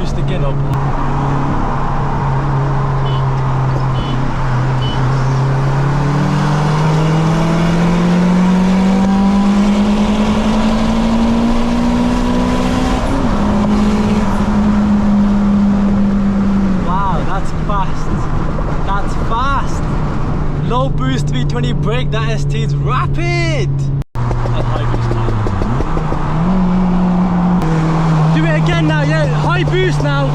boost again up. That's fast. Low boost 320 brake, that ST is rapid. And high boost now. Do it again now, yeah, high boost now.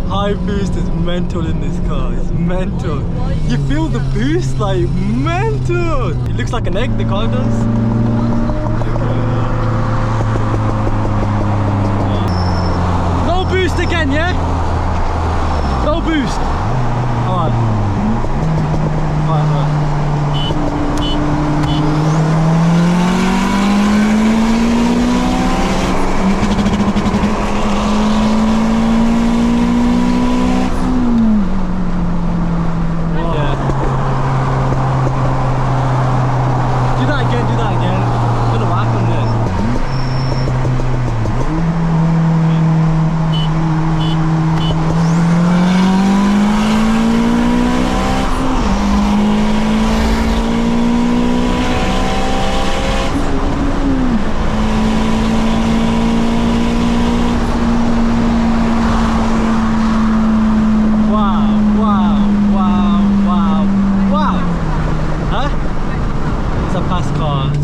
High boost is mental in this car. It's mental. You feel the boost like mental. It looks like an egg, the car does. No boost again, yeah? No boost. Alright. Alright.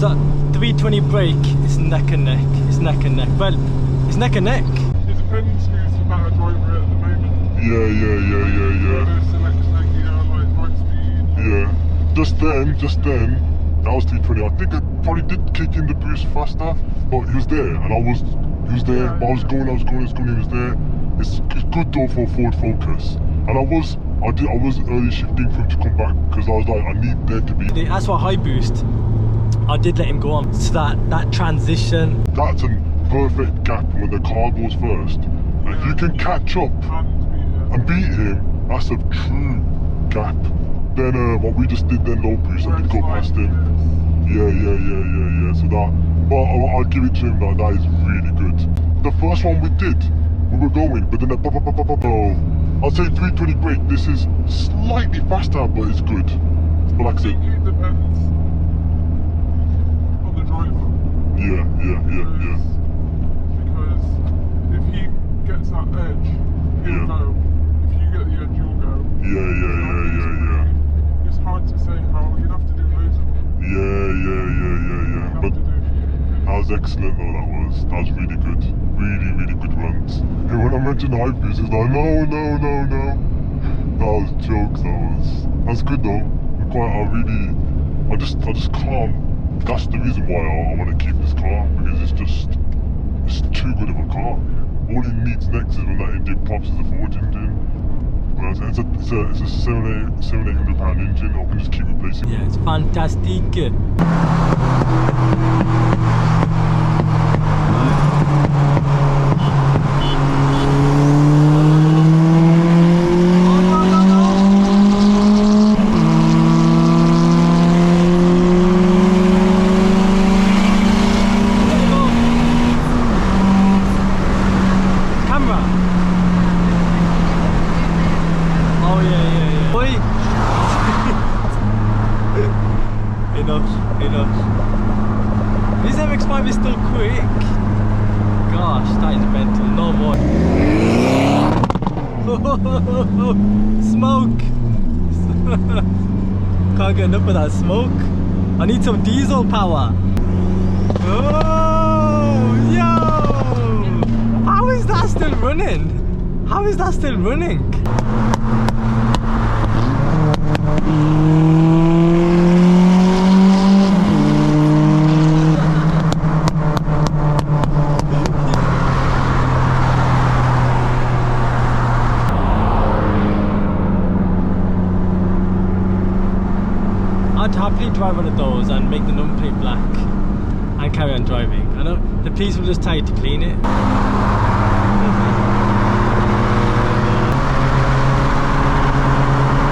So 320 brake is neck and neck. It's neck and neck. Well, it's neck and neck. It depends who's the better driver at the moment. Yeah. Like speed. Yeah. Just then, that was 320. I think I probably did kick in the boost faster, but he was there, and he was there. Yeah, but I was going, he was there. It's good though for Ford Focus, and I was early shifting for him to come back because I was like, I need there to be. That's why high boost. I did let him go on. So that transition. That's a perfect gap when the car goes first. And if you can catch up and beat him, that's a true gap. Then what we just did then low boost and did go past him. Yeah. So that, but I'll give it to him that is really good. The first one we did, we were going, but then I'll say 320 brake. This is slightly faster, but it's good. But like I said, it depends on the driver. Yeah. Because if he gets that edge, he'll go. If you get the edge, you'll go. Yeah. It's hard to say how. You'd have to do loads of them. Yeah. But that was excellent though, that was really good. Really good runs. And when I mentioned high boost, it's like, no. That was jokes, that's good though. I just can't. That's the reason why I want to keep this car, because it's too good of a car. All it needs next is when that engine pops is a Ford engine. It's a £700-800 engine. I can just keep replacing. Yeah, it's fantastic. Enough. This Xxxbhp is still quick. Gosh, that is mental. No more. Smoke. Can't get enough of that smoke. I need some diesel power. Oh, yo! How is that still running? I'd happily drive one of those and make the number plate black and carry on driving. I know the police will just tell you to clean it.